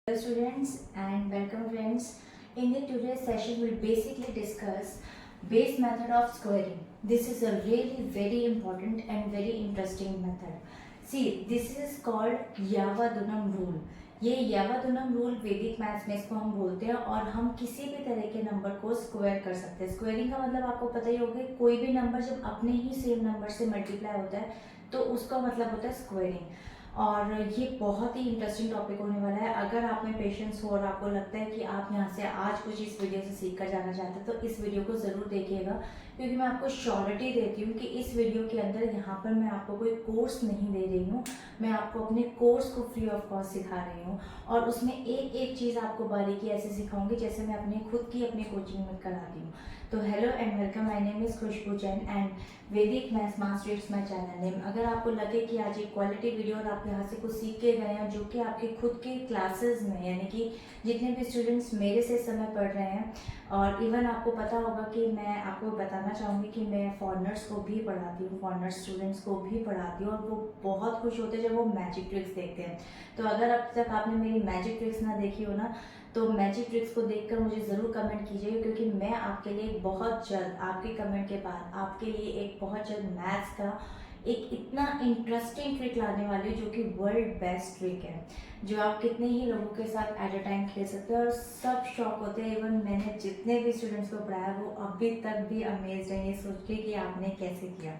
Hello students and welcome friends. In the today's session we'll basically discuss base method of squaring. This is a really very important and very interesting method. See, this is called यावादुनम rule. ये यावादुनम rule वैदिक maths में इसको हम बोलते हैं और हम किसी भी तरह के नंबर को स्क्वायर कर सकते हैं. स्क्वायरिंग का मतलब आपको पता ही होगा, कोई भी नंबर जब अपने ही सेम नंबर से मल्टीप्लाई होता है तो उसका मतलब होता है स्क्वायरिंग. और ये बहुत ही इंटरेस्टिंग टॉपिक होने वाला है. अगर आप में पेशेंस हो और आपको लगता है कि आप यहाँ से आज कुछ इस वीडियो से सीख कर जाना चाहते हैं तो इस वीडियो को ज़रूर देखिएगा, क्योंकि मैं आपको श्योरिटी देती हूँ कि इस वीडियो के अंदर यहाँ पर मैं आपको कोई कोर्स नहीं दे रही हूँ. मैं आपको अपने कोर्स को फ्री ऑफ कॉस्ट सिखा रही हूँ और उसमें एक एक चीज़ आपको बारीकी ऐसे सिखाऊंगी जैसे मैं अपने खुद की अपनी कोचिंग में कराती हूँ. तो hello and welcome, my name is Khushboo Jain and Vedic maths master it's my channel name. अगर आपको लगे कि आज एक क्वालिटी वीडियो और आप यहाँ से कुछ सीख के गए हैं जो कि आपके खुद के क्लासेस में, यानी कि जितने भी स्टूडेंट्स मेरे से समय पढ़ रहे हैं, और इवन आपको पता होगा कि मैं आपको बताना चाहूँगी कि मैं फॉरेनर्स को भी पढ़ाती हूँ, फॉरेनर्स स्टूडेंट्स को भी पढ़ाती हूँ और वो बहुत खुश होते हैं जब वो मैजिक ट्रिक्स देखते हैं. तो अगर अब तक आपने मेरी मैजिक ट्रिक्स ना देखी हो ना, तो मैजिक ट्रिक्स को देखकर मुझे ज़रूर कमेंट कीजिए, क्योंकि मैं आपके लिए बहुत जल्द, आपके कमेंट के बाद आपके लिए एक बहुत जल्द मैथ्स का एक इतना इंटरेस्टिंग ट्रिक लाने वाली हूँ जो कि वर्ल्ड बेस्ट ट्रिक है, जो आप कितने ही लोगों के साथ एट अ टाइम खेल सकते हैं और सब शॉक होते हैं. इवन मैंने जितने भी स्टूडेंट्स को पढ़ाया वो अभी तक भी अमेज्ड हैं ये सोच के कि आपने कैसे किया.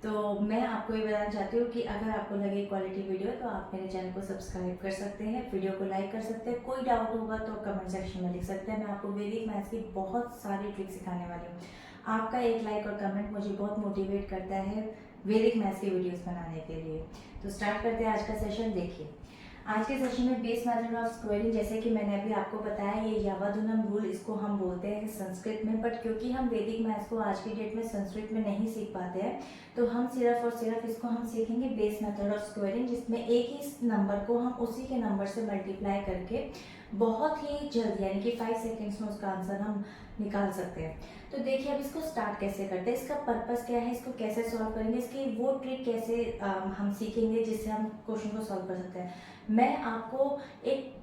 तो मैं आपको ये बताना चाहती हूँ कि अगर आपको लगे क्वालिटी वीडियो तो आप मेरे चैनल को सब्सक्राइब कर सकते हैं, वीडियो को लाइक कर सकते हैं. कोई डाउट होगा तो कमेंट सेक्शन में लिख सकते हैं. मैं आपको वैदिक मैथ्स की बहुत सारी ट्रिक सिखाने वाली हूँ. आपका एक लाइक और कमेंट मुझे बहुत मोटिवेट करता है वैदिक मैथ्स की वीडियोस बनाने के लिए. तो स्टार्ट करते हैं आज का सेशन. देखिए, आज के सेशन में बेस मेथड ऑफ स्क्वायरिंग, जैसे कि मैंने अभी आपको बताया, ये यावादुनम रूल इसको हम बोलते हैं संस्कृत में, बट क्योंकि हम वैदिक मैथ्स को आज की डेट में संस्कृत में नहीं सीख पाते हैं तो हम सिर्फ और सिर्फ इसको हम सीखेंगे बेस मेथड ऑफ स्क्वायरिंग, जिसमें एक ही नंबर को हम उसी के नंबर से मल्टीप्लाई करके बहुत ही जल्द, यानी कि 5 सेकेंड्स में उसका आंसर हम निकाल सकते हैं. तो देखिए अब इसको स्टार्ट कैसे करते हैं, इसका पर्पस क्या है, इसको कैसे सॉल्व करेंगे, इसकी वो ट्रिक कैसे हम सीखेंगे जिससे हम क्वेश्चन को सॉल्व कर सकते हैं. मैं आपको एक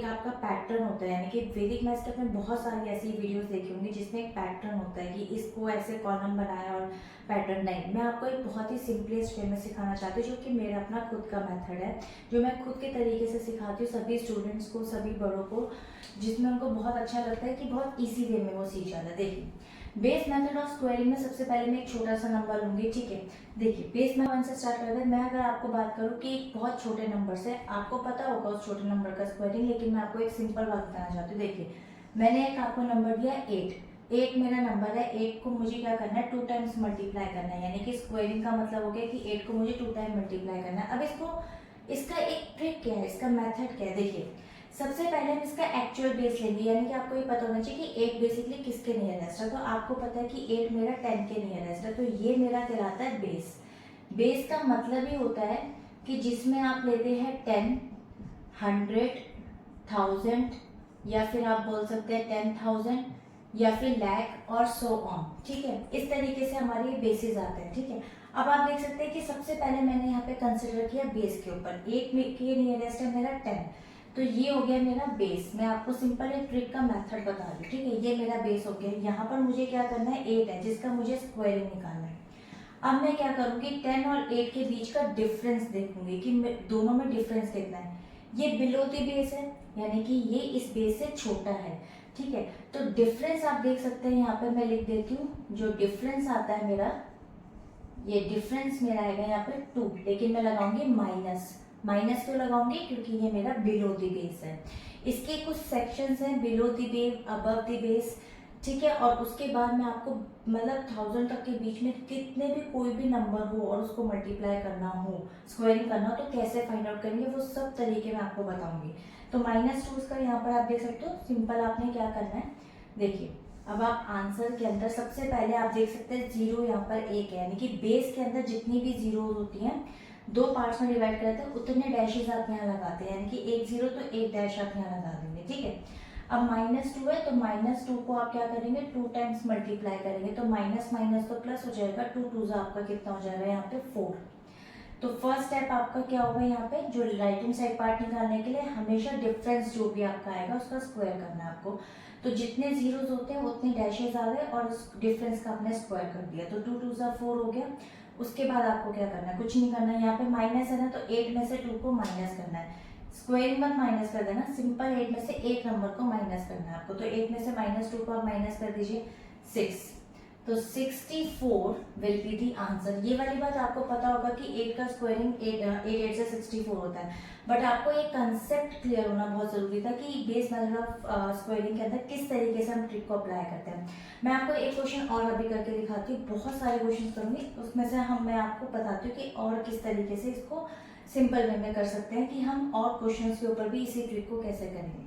आपका पैटर्न होता है, यानी कि वैदिक मैथ्स के अपने बहुत सारी ऐसी वीडियोस देखी होंगी जिसमें एक पैटर्न होता है कि इसको ऐसे कॉलम बनाया और पैटर्न नहीं. मैं आपको एक बहुत ही सिंपलेस्ट वे में सिखाना चाहती हूँ जो कि मेरा अपना खुद का मेथड है, जो मैं खुद के तरीके से सिखाती हूँ सभी स्टूडेंट्स को, सभी बड़ों को, जिसमें उनको बहुत अच्छा लगता है कि बहुत ईजी वे में वो सीख जाता है. देखिए, बेस मेथड ऑफ स्क्वायरिंग में सबसे पहले मैं एक छोटा सा नंबर लूंगी. ठीक है, देखिए बेस में 1 से स्टार्ट करते हैं. मैं अगर आपको बात करूं कि एक बहुत छोटे नंबर से, आपको पता होगा उस छोटे नंबर का स्क्वायरिंग, लेकिन मैं आपको एक सिंपल बात बताना चाहती हूँ. देखिए, मैंने एक आपको नंबर दिया 8 मेरा नंबर है. 8 को मुझे क्या करना है, 2 टाइम्स मल्टीप्लाई करना है, यानी कि स्क्वायरिंग का मतलब हो गया कि 8 को मुझे 2 टाइम मल्टीप्लाई करना है. अब इसका एक ट्रिक क्या है, इसका मेथड क्या है. देखिए, सबसे पहले हम इसका एक्चुअल बेस लेंगे, यानी कि आपको ये पता होना चाहिए कि 8 बेसिकली किसके नियरेस्ट है. तो आपको पता है कि 8 मेरा 10 के नियरेस्ट है, तो ये मेरा कहलाता है बेस. बेस का मतलब ही होता है कि जिसमें आप लेते हैं 10, 100, 1000, या फिर आप बोल सकते हैं 10,000 या फिर लाख और सो ऑन. ठीक है, इस तरीके से हमारे ये बेसिस आते हैं. ठीक है, अब आप देख सकते हैं कि सबसे पहले मैंने यहाँ पे कंसिडर किया बेस के ऊपर. 8 के नियरेस्ट है मेरा 10, तो ये हो गया मेरा बेस. मैं आपको सिंपल एक ट्रिक का मेथड बता रही हूँ. ठीक है, ये मेरा बेस हो गया. यहाँ पर मुझे क्या करना है, 8 है जिसका मुझे स्क्वायरिंग निकालना है. अब मैं क्या करूँगी, 10 और 8 के बीच का डिफरेंस देखूंगी कि दोनों में डिफरेंस कितना है. ये बिलो द बेस है, यानी कि ये इस बेस से छोटा है. ठीक है, तो डिफरेंस आप देख सकते हैं, यहाँ पर मैं लिख देती हूँ. जो डिफरेंस आता है मेरा, ये डिफरेंस मेरा आएगा यहाँ पे 2, लेकिन मैं लगाऊंगी माइनस क्यों लगाऊंगी, क्योंकि ये मेरा बिलो द बेस है. इसके कुछ सेक्शंस हैं, below the base, above the base. ठीक है, और उसके बाद मैं आपको मतलब 1000 तक के बीच में कितने भी कोई भी नंबर हो और उसको मल्टीप्लाई करना हो, स्क्वायरिंग करना हो, तो कैसे फाइंड आउट करेंगे वो सब तरीके मैं आपको बताऊंगी. तो -2 का यहाँ पर आप देख सकते हो. सिंपल आपने क्या करना है, देखिए अब आप आंसर के अंदर सबसे पहले आप देख सकते हैं 0 यहाँ पर 1 है, यानी कि बेस के अंदर जितनी भी जीरो होती हैं 2 पार्ट्स में डिवाइड करते हैं, उतने डैशेज आप यहाँ लगाते हैं, यानी कि 1 0 तो 1 डैश आप यहाँ लगा देंगे. ठीक है, अब -2 है तो -2 को आप क्या करेंगे, 2 टाइम्स मल्टीप्लाई करेंगे, तो माइनस माइनस तो प्लस हो जाएगा. 2 2 आपका कितना हो जाएगा यहाँ पे 4. तो फर्स्ट स्टेप आपका क्या होगा, यहाँ पे जो राइट हैंड साइड पार्ट निकालने के लिए हमेशा डिफरेंस जो भी आपका आएगा उसका स्क्वायर करना है आपको। तो जितने जीरोस होते हैं उतने डैशेस आ गए और उस डिफरेंस का आपने स्क्वायर कर दिया, तो 2 2 ज़ा 4 हो गया। उसके बाद आपको क्या करना है, कुछ नहीं करना है, यहाँ पे माइनस है ना, तो 8 में से 2 को माइनस करना है। स्क्वायरिंग मत माइनस कर देना, सिंपल 8 में से एक नंबर को माइनस करना है आपको। तो 8 में से -2 को आप माइनस कर दीजिए 6, तो 64 विल बी दी आंसर। ये वाली बात आपको पता होगा कि 8 का स्क्वायरिंग 8 से 64 होता है, बट आपको एक कंसेप्ट क्लियर होना बहुत जरूरी था कि बेस मेथड ऑफ स्क्वायरिंग के अंदर किस तरीके से हम ट्रिक को अप्लाई करते हैं। मैं आपको एक क्वेश्चन और अभी करके दिखाती हूँ, बहुत सारे क्वेश्चन करूंगी, उसमें से मैं आपको बताती हूँ कि और किस तरीके से इसको सिंपल वे में कर सकते हैं, कि हम और क्वेश्चन के ऊपर भी इसी ट्रिक को कैसे करेंगे।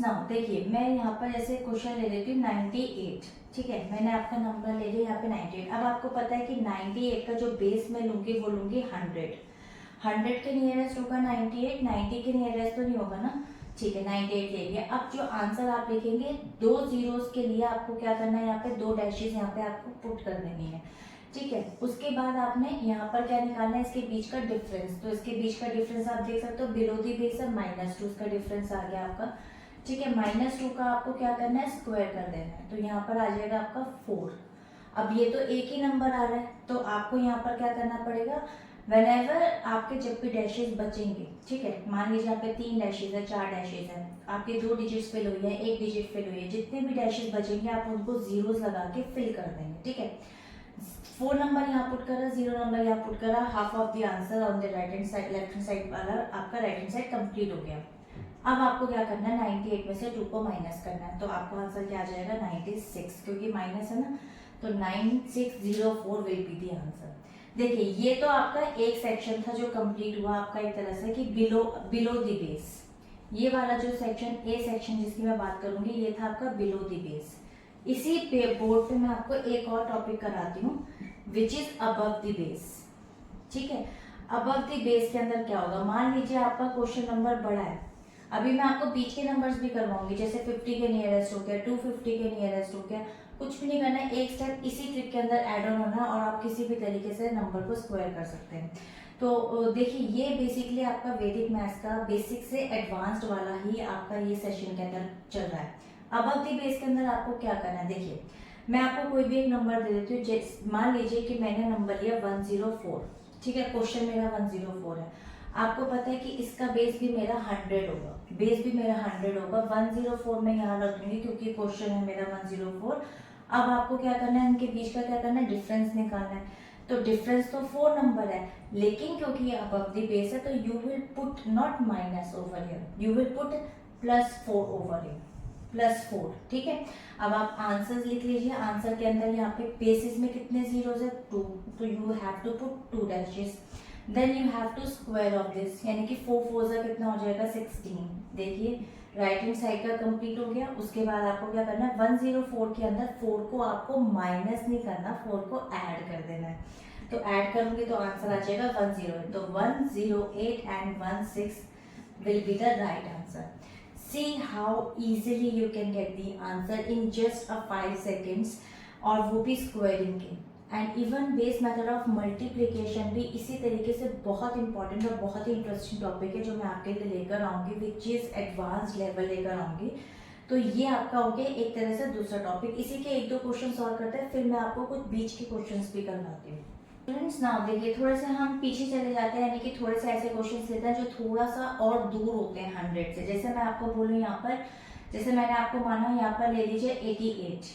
नाउ देखिए, मैं यहाँ पर जैसे क्वेश्चन ले लेती हूँ 98, ठीक है, मैंने आपका नंबर ले लिया यहाँ पे 98। अब आपको पता है कि 98 का जो बेस मैं लूंगी वो लूंगी 100 के नियरेस्ट होगा 98, 90 के नियरेस्ट तो नहीं होगा ना, ठीक है, 98 ले लिया। अब जो आंसर आप लिखेंगे, 2 जीरोस के लिए आपको क्या करना है, यहाँ पे 2 डैशेस यहाँ पे आपको पुट कर देनी है, ठीक है। उसके बाद आपने यहाँ पर क्या निकालना है, इसके बीच का डिफरेंस। तो इसके बीच का डिफरेंस आप देख सकते हो, बिलो दी बेस है -2, उसका डिफरेंस आ गया आपका, ठीक है। -2 का आपको क्या करना है, स्क्वायर कर देना है, तो यहाँ पर आ जाएगा आपका 4। अब ये तो एक ही नंबर आ रहा है, तो आपको यहाँ पर क्या करना पड़ेगा, वेनेवर आपके जब भी डैशेस बचेंगे, ठीक है, मान लीजिए यहाँ पे 3 डैशेस है, 4 डैशेस है, आपके 2 डिजिट्स फिल हुई है, 1 डिजिट फिल हुई है, जितने भी डैशेस बचेंगे आप उनको जीरोस लगा के फिल कर देंगे, ठीक है। 4 नंबर यहाँ पुट करा, 0 नंबर यहाँ पुट करा, half of the answer on the right hand side, left hand side वाला आपका राइट हैंड साइड कंप्लीट हो गया। अब आपको क्या करना है, 98 में से 2 को माइनस करना है, तो आपका आंसर क्या आ जाएगा 96, क्योंकि माइनस है ना, तो 9604 विल बी दी आंसर। देखिए, ये तो आपका एक सेक्शन था जो कंप्लीट हुआ आपका एक तरह से कि बिलो द बेस। ये वाला जो सेक्शन, ए सेक्शन जिसकी मैं बात करूंगी, ये था आपका बिलो द बेस। इसी बोर्ड पे मैं आपको एक और टॉपिक कराती हूँ, which is above the base, ठीक है। अबव द बेस के अंदर क्या होगा, मान लीजिए आपका क्वेश्चन नंबर बड़ा है, अभी मैं आपको बीच के नंबर्स भी करवाऊंगी, जैसे 50 के नियरेस्ट हो गया, 250 के नियरेस्ट हो गया, कुछ भी नहीं करना है, एक स्टेप इसी ट्रिक के अंदर ऐड ऑन होना और आप किसी भी तरीके से नंबर को स्क्वायर कर सकते हैं। तो देखिए, ये बेसिकली आपका वैदिक मैथ्स का बेसिक से एडवांस्ड वाला ही आपका ये सेशन के अंदर चल रहा है। अबव द बेस के अंदर आपको क्या करना है, देखिए मैं आपको कोई भी एक नंबर दे देती हूँ, मान लीजिए कि मैंने नंबर लिया 104, ठीक है, क्वेश्चन मेरा 104 है। आपको पता है कि इसका बेस भी मेरा 100 होगा, बेस भी मेरा 100 होगा, 104 में यहाँ रख दूंगी क्योंकि क्वेश्चन है मेरा 104। अब आपको क्या करना है, इनके बीच का क्या करना है, डिफरेंस निकालना है। तो डिफरेंस तो 4 नंबर है, लेकिन क्योंकि ये अबव द बेस है, तो you will put not minus over here, you will put +4 over here, +4, ठीक है। अब आप आंसर्स लिख लीजिए, आंसर के अंदर यहाँ पे बेसिस में कितने जीरोस है, 2, तो you have to put 2 dashes, then you have to square of this, यानी कि 4 4 से कितना हो जाएगा 16। देखिए, राइट हैंड साइड का कंप्लीट हो गया। उसके बाद आपको क्या करना है, 104 के अंदर 4 को आपको माइनस नहीं करना, 4 को ऐड कर देना है। तो ऐड करूंगी तो आंसर आ जाएगा 108, तो 108 and 16 will be the right answer. See how easily you can get the answer in just a 5 seconds, और वो भी स्क्वायरिंग के। And even base method of multiplication भी इसी तरीके से बहुत इंपॉर्टेंट और बहुत ही इंटरेस्टिंग टॉपिक है, जो मैं आपके लिए लेकर आऊंगी, विच इज एडवांस लेवल लेकर आऊंगी। तो ये आपका हो गया एक तरह से दूसरा टॉपिक। इसी के 1-2 क्वेश्चन सॉल्व करते हैं, फिर मैं आपको कुछ बीच के क्वेश्चन भी करवाती हूँ। स्टूडेंट्स, नाउ देखिए, थोड़ा सा हम पीछे चले जाते हैं, यानी कि थोड़े से ऐसे क्वेश्चन लेते हैं जो थोड़ा सा और दूर होते हैं 100 से। जैसे मैं आपको बोलूँ यहाँ पर, जैसे मैंने आपको माना यहाँ पर ले लीजिए 88,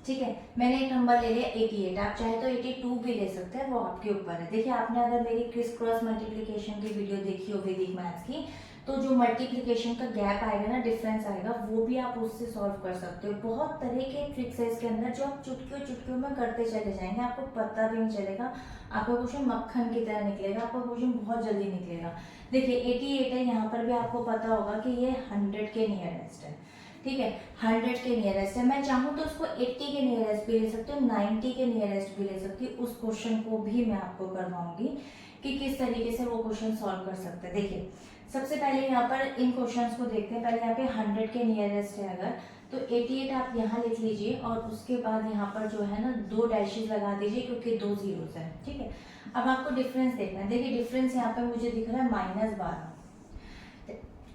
ठीक है, मैंने एक नंबर ले लिया 88, आप चाहे तो 82 भी ले सकते हैं, वो आपके ऊपर है। देखिए, आपने अगर मेरी क्रिस क्रॉस मल्टीप्लिकेशन की वीडियो देखी हो वैदिक मैथ्स की, तो जो मल्टीप्लिकेशन का गैप आएगा ना, डिफरेंस आएगा, वो भी आप उससे सॉल्व कर सकते हो। बहुत तरह के ट्रिक्स है इसके अंदर जो आप चुटकियों चुटकियों में करते चले जाएंगे, आपको पता भी नहीं चलेगा, आपका क्वेश्चन मक्खन की तरह निकलेगा, आपका क्वेश्चन बहुत जल्दी निकलेगा। देखिए, 88 है, यहाँ पर भी आपको पता होगा कि ये 100 के नियरेस्ट है, ठीक है, 100 के नियरेस्ट है। मैं चाहूँ तो उसको 80 के नियरेस्ट भी ले सकती हूँ, 90 के नियरेस्ट भी ले सकती हूँ। उस क्वेश्चन को भी मैं आपको करवाऊंगी कि किस तरीके से वो क्वेश्चन सॉल्व कर सकते हैं। देखिए, सबसे पहले यहाँ पर इन क्वेश्चंस को देखते हैं। पहले यहाँ पे 100 के नियरेस्ट है अगर, तो 88 आप यहाँ लिख लीजिए और उसके बाद यहाँ पर जो है ना 2 डैशेज लगा दीजिए क्योंकि 2 जीरोस है, ठीक है। अब आपको डिफरेंस देखना है। देखिए डिफरेंस यहाँ पे मुझे दिख रहा है -12,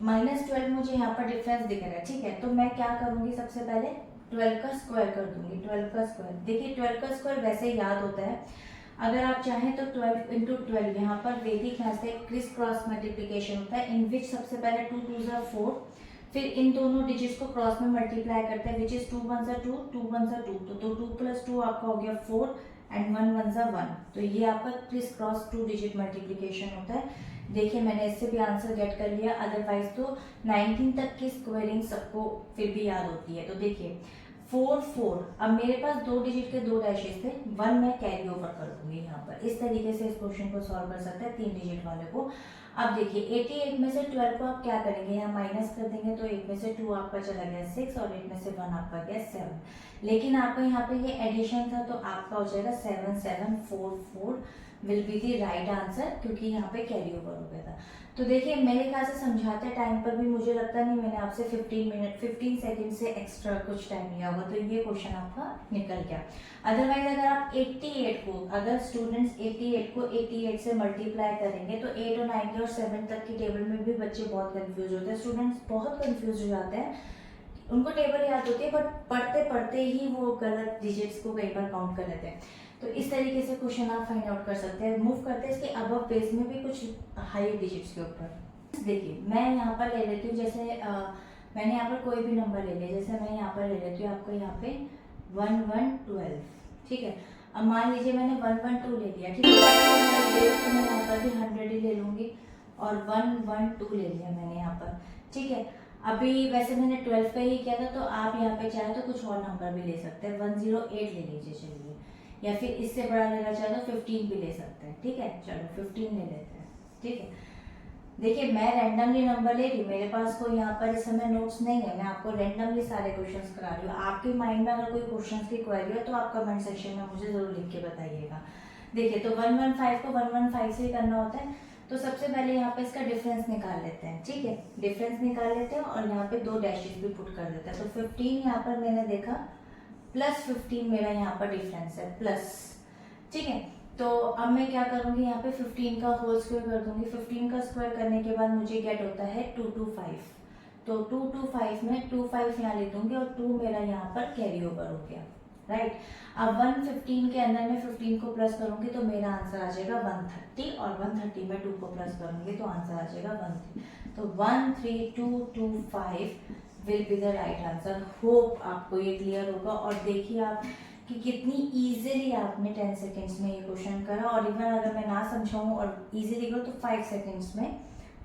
-12 मुझे यहाँ पर डिफरेंस दिख रहा है, ठीक है। तो मैं क्या करूंगी, सबसे पहले 12 का स्क्वायर कर दूंगी। 12 का स्क्वायर, देखिए 12 का स्क्वायर वैसे याद होता है, अगर आप चाहें तो 12 इंटू 12 यहाँ पर वैदिक मैथ्स में क्रिस क्रॉस मल्टीप्लिकेशन होता है, इन विच सबसे पहले 2 2 ज़ा 4, फिर इन दोनों डिजिट्स को क्रॉस में मल्टीप्लाई करते हैं, विच इज 2 1 ज़ा 2, 2 1 ज़ा 2, तो 2 प्लस 2 आपका हो गया 4 एंड 1 1 ज़ा 1, तो ये आपका क्रिस क्रॉस 2 डिजिट मल्टीप्लिकेशन होता है। देखिए मैंने इससे भी आंसर गेट कर लिया, अदरवाइज तो 19 तक की स्क्वायरिंग सबको फिर भी याद होती है। तो देखिए 4 4, अब मेरे पास 2 डिजिट के 2 डैशेस थे, 1 मैं कैरी ओवर कर दूंगी यहाँ पर। इस तरीके से इस क्वेश्चन को सॉल्व कर सकते हैं 3 डिजिट वाले को। अब देखिए 88 में से 12 को आप क्या करेंगे, यहाँ माइनस कर देंगे, तो 8 में से 2 आपका चला गया 6 और 8 में से 1 आपका गया 7। लेकिन आपका यहाँ पे ये एडिशन था तो आपका हो जाएगा 7 7 4 4 will be the right answer, क्योंकि यहाँ पे कैरी ओवर हो गया था। तो देखिए मेरे ख्याल से समझाते टाइम पर भी मुझे लगता नहीं मैंने आपसे 15 सेकंड से एक्स्ट्रा कुछ टाइम लिया होगा, तो ये क्वेश्चन आपका निकल गया। अदरवाइज अगर आप 88 को, अगर स्टूडेंट्स 88 को 88 से मल्टीप्लाई करेंगे तो 8 और 9 और 7 तक की टेबल में भी बच्चे बहुत कंफ्यूज होते हैं, स्टूडेंट्स बहुत कंफ्यूज हो जाते हैं। उनको टेबल याद होती है बट पढ़ते पढ़ते ही वो गलत डिजिट्स को कई बार काउंट कर लेते हैं। तो इस तरीके से क्वेश्चन आप फाइंड आउट कर सकते हैं। मूव करते हैं इसके अबव बेस में भी कुछ हाई डिजिट्स के ऊपर। देखिए मैं यहाँ पर ले लेती हूँ, जैसे मैंने यहाँ पर कोई भी नंबर ले लिया, जैसे मैं यहाँ पर ले लेती हूँ आपको यहाँ पे 1 1 12, ठीक है। अब मान लीजिए मैंने 1 1 2 ले लिया, ठीक है, तो मैं यहाँ पर भी 100 ही ले लूंगी और 1 1 2 ले लिया मैंने यहाँ पर, ठीक है। अभी वैसे मैंने 12 का ही किया था, तो आप यहाँ पे चाहे तो कुछ और नंबर भी ले सकते हैं, 108 ले लीजिए चलिए, या फिर इससे बड़ा लेना चाहे तो 15 भी ले सकते हैं, ठीक है। चलो 15 ले लेते हैं, ठीक है। देखिए मैं रैंडमली नंबर ले रही हूँ, मेरे पास कोई यहाँ पर इस समय नोट्स नहीं है, मैं आपको रैंडमली सारे क्वेश्चंस करा रही हूँ। आपके माइंड में अगर कोई क्वेश्चंस की क्वेरी हो तो आप कमेंट सेक्शन में मुझे जरूर लिख के बताइएगा। देखिए तो 115 को 115 से ही करना होता है, तो सबसे पहले यहाँ पे इसका डिफरेंस निकाल लेते हैं, ठीक है। डिफरेंस निकाल लेते हैं और यहाँ पे 2 डैशेस भी पुट कर देते हैं, तो 15 यहाँ पर मैंने देखा प्लस 15 मेरा यहाँ पर डिफरेंस है प्लस, ठीक है। तो अब मैं क्या करूंगी, यहाँ पे 15 का होल स्क्वायर कर दूंगी। 15 का स्क्वायर करने के बाद मुझे गेट होता है 225, तो 225 में 25 यहाँ ले दूंगी और 2 मेरा यहाँ पर कैरी ओवर हो गया, राइट। अब 115 के अंदर में 15 को प्लस करूंगी तो मेरा आंसर आ जाएगा 130, और 130 में 2 को प्लस करूंगी तो आंसर आ जाएगा 13, तो 13225 will be the right answer. Hope आपको ये क्लियर होगा। और देखिए आप कि कितनी इजीली आपने 10 सेकेंड्स में ये क्वेश्चन करा, और इवन अगर मैं ना समझाऊं और इजीली करूँ तो 5 सेकेंड्स में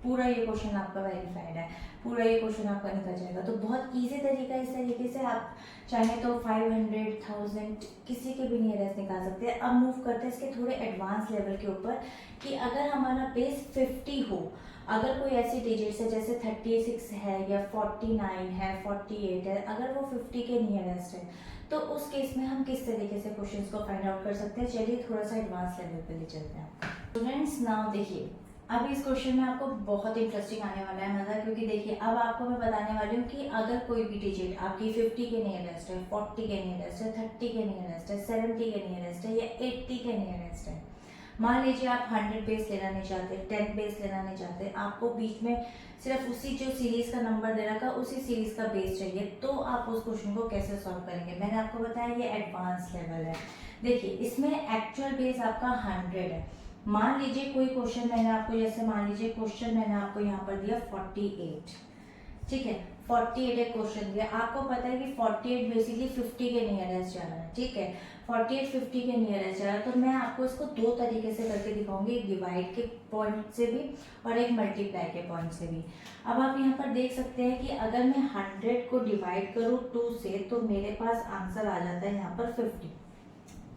पूरा ये क्वेश्चन आपका वेरीफाइड है, पूरा ये क्वेश्चन आपका निकल जाएगा। तो बहुत इजी तरीका, इस तरीके से आप चाहे तो 500 1000 किसी के भी नियरेस्ट निकाल सकते हैं। अब मूव करते हैं इसके थोड़े एडवांस लेवल के ऊपर, कि अगर हमारा बेस 50 हो, अगर कोई ऐसी डिजिट्स है जैसे 36 है या 49 है 48 है, अगर वो 50 के नियरेस्ट है तो उस केस में हम किस तरीके से क्वेश्चंस को फाइंड आउट कर सकते हैं। चलिए थोड़ा सा एडवांस लेवल पे ले चलते हैं आपको। स्टूडेंट्स नाउ देखिए अब इस क्वेश्चन में आपको बहुत इंटरेस्टिंग आने वाला है मजा, क्योंकि देखिए अब आपको मैं बताने वाली हूँ कि अगर कोई भी डिजिट आपकी 50 के नियरेस्ट है, 40 के नियरेस्ट है, 30 के नियरेस्ट है, 70 के नियरेस्ट है या 80 के नियरेस्ट है, मान लीजिए आप 100 बेस लेना नहीं चाहते, 10 बेस लेना नहीं चाहते, आपको बीच में सिर्फ उसी जो सीरीज का नंबर दे रखा उसी सीरीज का बेस चाहिए, तो आप उस क्वेश्चन को कैसे सॉल्व करेंगे। मैंने आपको बताया ये एडवांस लेवल है। देखिए इसमें एक्चुअल बेस आपका 100 है। मान लीजिए कोई क्वेश्चन मैंने आपको, जैसे मान लीजिए क्वेश्चन मैंने आपको यहाँ पर दिया 48, ठीक है, 48 एक क्वेश्चन दिया, आपको पता है कि 48 बेसिकली 50 के नियरेस्ट जा रहा है, ठीक है, 48 50 के नियरेस्ट जा रहा है, तो मैं आपको इसको 2 तरीके से करके दिखाऊंगी, एक डिवाइड के पॉइंट से भी और एक मल्टीप्लाई के पॉइंट से भी। अब आप यहाँ पर देख सकते हैं कि अगर मैं 100 को डिवाइड करूँ 2 से तो मेरे पास आंसर आ जाता है यहाँ पर 50,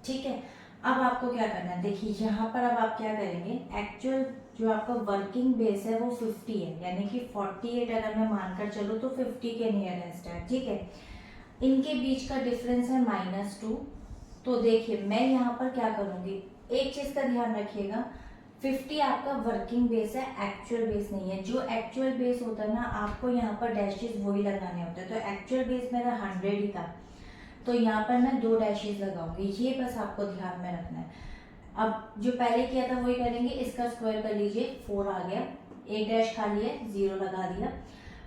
ठीक है। अब आपको क्या करना है, देखिए यहाँ पर अब आप क्या करेंगे, एक्चुअल जो आपका वर्किंग बेस है वो 50 है, यानी कि 48 अगर मैं मानकर चलूँ तो 50 के नियरेस्ट है, ठीक है। इनके बीच का डिफरेंस है -2, तो देखिए मैं यहाँ पर क्या करूँगी, एक चीज़ का ध्यान रखिएगा, 50 आपका वर्किंग बेस है, एक्चुअल बेस नहीं है। जो एक्चुअल बेस होता है ना, आपको यहाँ पर डैशेस वही लगाने होते हैं। तो एक्चुअल बेस मेरा 100 ही था, तो यहाँ पर मैं 2 डैशेस लगाऊंगी, ये बस आपको ध्यान में रखना है। अब जो पहले किया था वही करेंगे, इसका स्क्वायर कर लीजिए, 4 आ गया, एक डैश खाली है, 0 लगा दिया।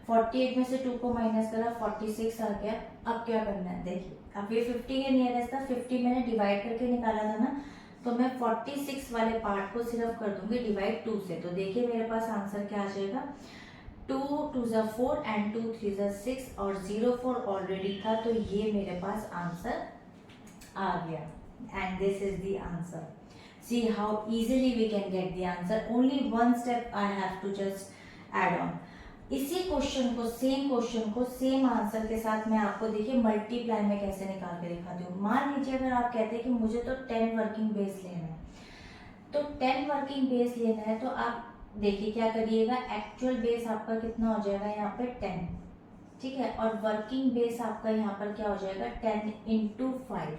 48 में से 2 को माइनस करा, 46 आ गया। अब क्या करना है, देखिए अब ये 50 के नियरेस्ट था, 50 मैंने डिवाइड करके निकाला था ना, तो मैं 46 वाले पार्ट को सिर्फ कर दूंगी डिवाइड 2 से। तो देखिए मेरे पास आंसर क्या आ जाएगा, 2 2 ज़ा 4 एंड 2 3 ज़ा 6 और 0 4 ऑलरेडी था, तो ये मेरे पास आंसर आ गया। And this is the answer. See how easily we can get the answer. Only one step I have to just add on. इसी क्वेश्चन को, सेम क्वेश्चन को सेम आंसर के साथ मैं आपको देखिए मल्टीप्लाई में कैसे निकाल के दिखाती हूँ। मान लीजिए अगर आप कहते हैं कि मुझे तो 10 वर्किंग बेस लेना है, तो 10 वर्किंग बेस लेना है, तो आप देखिए क्या करिएगा, एक्चुअल बेस आपका कितना हो जाएगा यहाँ पे 10, ठीक है, और वर्किंग बेस आपका यहाँ पर क्या हो जाएगा 10 इंटू 5,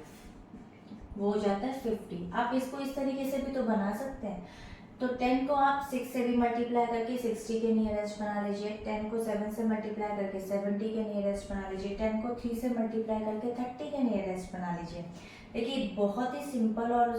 वो हो जाता है 50। आप इसको इस तरीके से भी तो बना सकते हैं। तो 10 को आप 6 से भी मल्टीप्लाई करके 60 के नियरेस्ट बना लीजिए, 10 को 7 से मल्टीप्लाई करके 70 के नियरेस्ट बना लीजिए, 10 को 3 से मल्टीप्लाई करके 30 के नियरेस्ट बना लीजिए। देखिए बहुत ही सिंपल और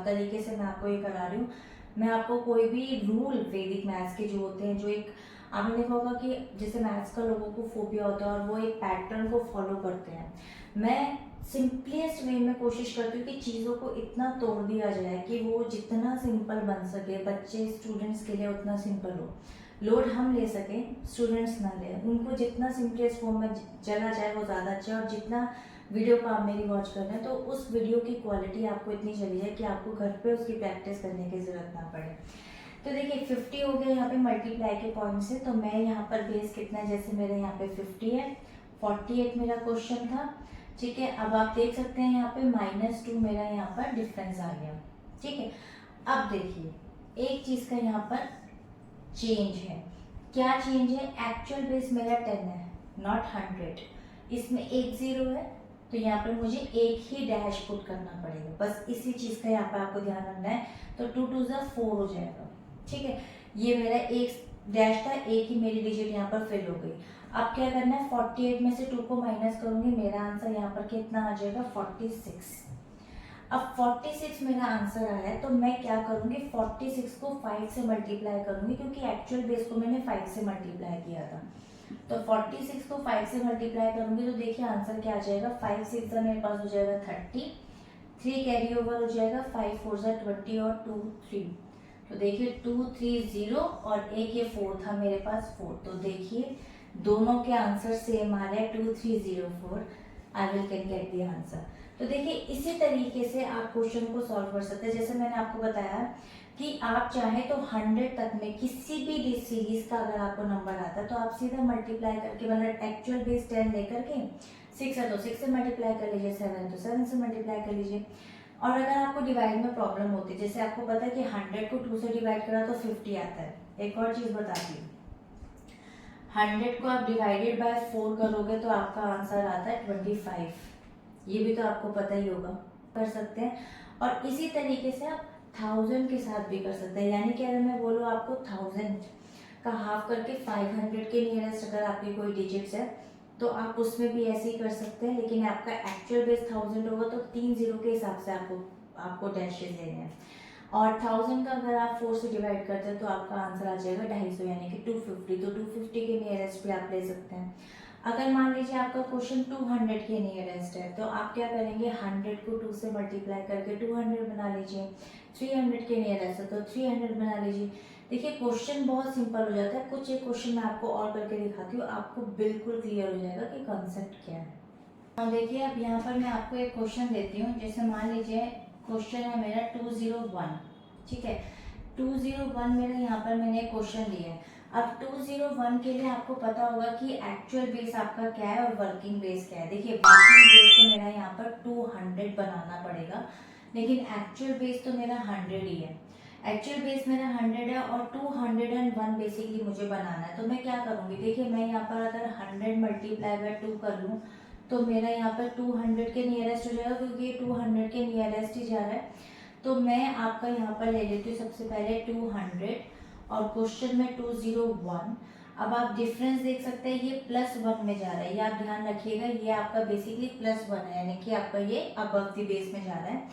तरीके से मैं आपको ये करा रही हूँ। मैं आपको कोई भी रूल वैदिक मैथ्स के जो होते हैं, जो एक आपने देखा होगा कि जैसे मैथ्स का लोगों को फोबिया होता है और वो एक पैटर्न को फॉलो करते हैं, मैं सिंपलेस्ट वे में कोशिश करती हूँ कि चीज़ों को इतना तोड़ दिया जाए कि वो जितना सिंपल बन सके, बच्चे स्टूडेंट्स के लिए उतना सिंपल हो। लोड हम ले सकें, स्टूडेंट्स ना ले, उनको जितना सिंपलेस्ट फॉर्म में चला जाए वो ज़्यादा अच्छा है। और जितना वीडियो को आप मेरी वॉच कर रहे हैं, तो उस वीडियो की क्वालिटी आपको इतनी चली जाए कि आपको घर पे उसकी प्रैक्टिस करने की ज़रूरत ना पड़े। तो देखिए 50 हो गया यहाँ पे मल्टीप्लाई के पॉइंट से, तो मैं यहाँ पर बेस कितना है, जैसे मेरे यहाँ पे 50 है, 48 मेरा क्वेश्चन था, ठीक है। अब आप देख सकते हैं यहाँ पे -2 मेरा यहाँ पर डिफरेंस आ गया, ठीक है। अब देखिए एक चीज़ का यहाँ पर चेंज है, क्या चेंज है, एक्चुअल बेस मेरा 10 है, नॉट 100, इसमें एक 0 है, तो यहाँ पर मुझे एक ही डैश पुट करना पड़ेगा, बस इसी चीज़ का यहाँ पर आपको ध्यान रखना है। तो 2 2 ज़ा 4 हो जाएगा, ठीक है। ये मेरा एक डैश था, एक ही मेरी डिजिट यहाँ पर फिल हो गई। अब क्या करना है, 48 में से 2 को माइनस करूंगी, मेरा आंसर यहाँ पर कितना आ जाएगा 46। अब 46 मेरा आंसर आया है, तो मैं क्या करूंगी, 46 को 5 से मल्टीप्लाई करूंगी, क्योंकि एक्चुअल बेस को मैंने 5 से मल्टीप्लाई किया था। तो 46 को 5 से मल्टीप्लाई करूंगी, तो देखिए आंसर क्या आ जाएगा, 5 6 मेरे पास हो जाएगा 30, 3 कैरी ओवर हो जाएगा, 5 4 20 और 2 3, तो देखिए 2 3 0 और एक ये 4 था मेरे पास 4, तो देखिए दोनों के आंसर सेम आ रहे हैं, 2 3 0 4, I will can get the answer. तो देखिए इसी तरीके से आप क्वेश्चन को सॉल्व कर सकते हैं। जैसे मैंने आपको बताया कि आप चाहे तो 100 तक में किसी भी सीरीज का अगर आपको नंबर आता है, तो आप सीधा मल्टीप्लाई करके, मतलब एक्चुअल बेस 10 लेकर के 6 है तो 6 से मल्टीप्लाई कर लीजिए, 7 है तो 7 से मल्टीप्लाई कर लीजिए। और अगर आपको डिवाइड में प्रॉब्लम होती है, जैसे आपको पता है कि 100 को 2 से डिवाइड करा तो 50 आता है, एक और चीज़ बताती हूँ, 100 को आप डिवाइडेड बाय 4 करोगे तो आपका आंसर आता है 25, ये भी तो आपको पता ही होगा, कर सकते हैं। और इसी तरीके से आप 1000 के साथ भी कर सकते हैं, यानी कि अगर मैं बोलूँ आपको 1000 का हाफ करके 500 के नियरेस्ट अगर आपकी कोई डिजिट्स है, तो आप उसमें भी ऐसे ही कर सकते हैं, लेकिन आपका एक्चुअल बेस 1000 होगा तो 3 0 के हिसाब से आपको डैशेज देने हैं। और 1000 का अगर आप 4 से डिवाइड करते हैं तो आपका आंसर आ जाएगा 250, यानी कि 250, तो 250 के नियरेस्ट भी आप ले सकते हैं। अगर मान लीजिए आपका क्वेश्चन 200 के नियरेस्ट है, तो आप क्या करेंगे, 100 को 2 से मल्टीप्लाई करके 200 बना लीजिए, 300 के नियरेस्ट है तो 300 बना लीजिए। देखिए क्वेश्चन बहुत सिंपल हो जाता है। कुछ एक क्वेश्चन मैं आपको और करके दिखाती हूँ, आपको बिल्कुल क्लियर हो जाएगा कि कॉन्सेप्ट क्या है। और देखिए अब यहाँ पर मैं आपको एक क्वेश्चन देती हूँ, जैसे मान लीजिए क्वेश्चन है मेरा 201, ठीक है, 201 मेरा यहाँ पर मैंने क्वेश्चन दिया है। अब 201 के लिए आपको पता होगा कि एक्चुअल बेस आपका क्या है और वर्किंग बेस क्या है। देखिए वर्किंग बेस तो मेरा यहाँ पर 200 बनाना पड़ेगा, लेकिन एक्चुअल बेस तो मेरा 100 ही है। एक्चुअल बेस मेरा 100 है और 201 बेसिकली मुझे बनाना है। तो मैं क्या करूँगी, देखिए मैं यहाँ पर अगर 100 मल्टीप्लाई बाय 2 कर लूँ तो मेरा यहाँ पर 200 के नियरेस्ट हो जाएगा, क्योंकि ये 200 के नियरेस्ट ही जा रहा है। तो मैं आपका यहाँ पर ले लेती हूँ सबसे पहले 200 और क्वेश्चन में 201। अब आप डिफरेंस देख सकते हैं, ये +1 में जा रहा है, ये आप ध्यान रखिएगा, ये आपका बेसिकली +1 है, यानी कि आपका ये अबव द बेस में जा रहा है।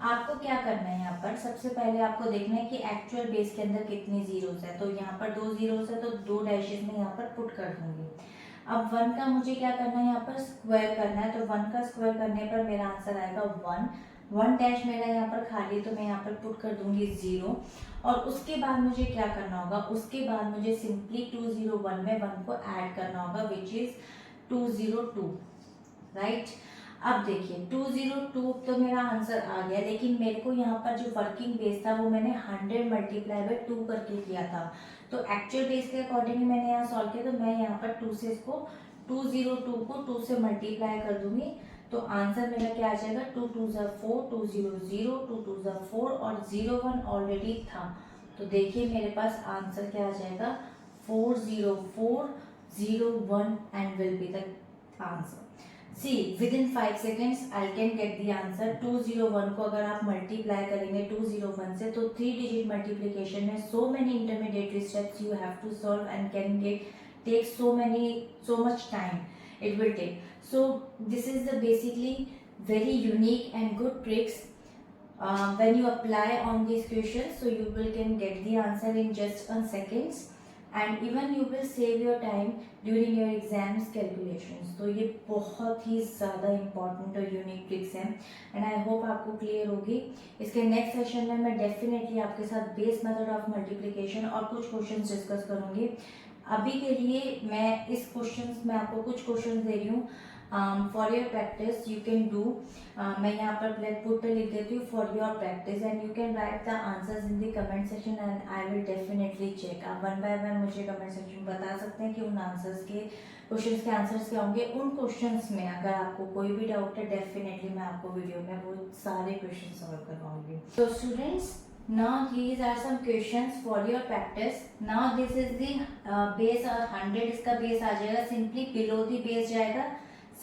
आपको क्या करना है, यहाँ पर सबसे पहले आपको देखना है कि एक्चुअल बेस के अंदर कितनी जीरोस है। तो यहाँ पर 2 जीरोस है, तो 2 डैशेस में यहाँ पर पुट कर दूंगी। अब 1 का मुझे क्या करना है, यहाँ पर स्क्वायर करना है। तो 1 का स्क्वायर करने पर मेरा आंसर आएगा 1 डैश मेरा यहाँ पर खाली, तो मैं यहाँ पर पुट कर दूंगी 0। और उसके बाद मुझे क्या करना होगा, उसके बाद मुझे सिंपली 201 में 1 को ऐड करना होगा, विच इज 202, राइट। अब देखिए 202 तो मेरा आंसर आ गया, लेकिन मेरे को यहाँ पर जो वर्किंग बेस था वो मैंने 100 मल्टीप्लाई बाय 2 करके किया था। तो एक्चुअल बेस के अकॉर्डिंग मैंने यहाँ सॉल्व किया, तो मैं यहाँ पर 2 से इसको 202 को 2 से मल्टीप्लाई कर दूंगी। तो आंसर मेरा क्या आ जाएगा, 2 2 ज़ा 4, 2 0 0, 2 2 ज़ा 4 और 01 ऑलरेडी था। तो देखिए मेरे पास आंसर क्या आ जाएगा, 40401 and will be the answer. See, within 5 seconds I can get the answer। 201 को अगर आप मल्टीप्लाई करेंगे 201 से, तो 3 डिजिट मल्टीप्लिकेशन में so many intermediate steps you have to solve and can take so much time it will take। So this is the basically very unique and good tricks when you apply on these questions, so you will can get the answer in just a seconds and even you will save your time during your exams calculations। तो ये बहुत ही ज़्यादा important और unique tricks हैं and I hope आपको clear होगी। इसके next session में मैं डेफिनेटली आपके साथ बेस मेथड ऑफ मल्टीप्लिकेशन और कुछ क्वेश्चंस डिस्कस करूंगी। अभी के लिए मैं इस क्वेश्चंस में आपको कुछ क्वेश्चंस दे रही हूँ for your practice you can do. मैं यहाँ पर ब्लैकबोर्ड पे लिख देती हूँ for your practice and you can write the answers in the comment section and I will definitely check. आप 1 बाय 1 मुझे कमेंट सेक्शन में बता सकते हैं कि उन आंसर्स के क्वेश्चंस के आंसर्स क्या होंगे। उन क्वेश्चंस में अगर आपको कोई भी डाउट है, डेफिनेटली मैं आपको वीडियो में वो सारे क्वेश्चन सॉल्व करवाऊंगी। तो students, now these are some questions for your practice। now this is the base और 100 इसका बेस आ जाएगा, सिंपली बिलो दी बेस जाएगा,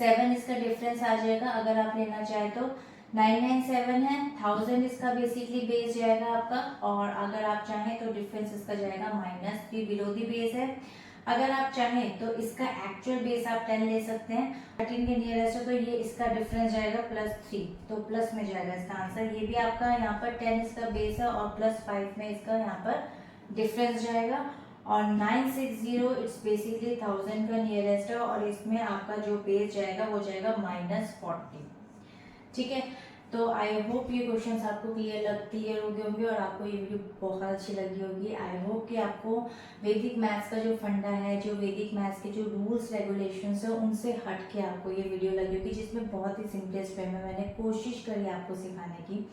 7 इसका डिफरेंस आ जाएगा। अगर आप लेना चाहे तो 997 है, 1000 इसका बेसिकली बेस जाएगा आपका, और अगर आप चाहें तो डिफरेंस इसका जाएगा -3 बिलो दी बेस है। अगर आप चाहें तो इसका एक्चुअल बेस आप 10 ले सकते हैं, 13 के नियरेस्ट है, तो ये इसका डिफरेंस जाएगा +3, तो प्लस में जाएगा इसका आंसर। ये भी आपका यहाँ पर 10 इसका बेस है और +5 में इसका यहाँ पर डिफरेंस जाएगा। और 960 इट्स बेसिकली 1000 का नियरेस्ट है और इसमें आपका जो बेस जाएगा वो जाएगा -40। ठीक है, तो आई होप ये क्वेश्चंस आपको क्लियर हो गए होंगे और आपको ये वीडियो बहुत अच्छी लगी होगी। आई होप कि आपको वैदिक मैथ्स का जो फंडा है, जो वैदिक मैथ्स के जो रूल्स रेगुलेशंस है, उनसे हट के आपको ये वीडियो लगी होगी, जिसमें बहुत ही सिंपलेस्ट वे में मैंने कोशिश करी आपको सिखाने की।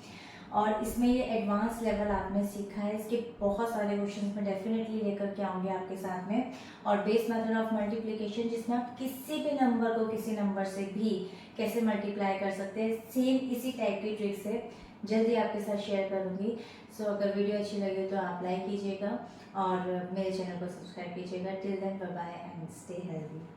और इसमें ये एडवांस लेवल आपने सीखा है, इसके बहुत सारे क्वेश्चंस मैं डेफिनेटली लेकर के आऊँगी आपके साथ में। और बेस मेथड ऑफ मल्टीप्लिकेशन, जिसमें आप किसी भी नंबर को किसी नंबर से भी कैसे मल्टीप्लाई कर सकते हैं, सेम इसी टाइप की ट्रिक से जल्दी आपके साथ शेयर करूँगी। सो अगर वीडियो अच्छी लगे तो आप लाइक कीजिएगा और मेरे चैनल को सब्सक्राइब कीजिएगा। Till then bye bye and stay healthy.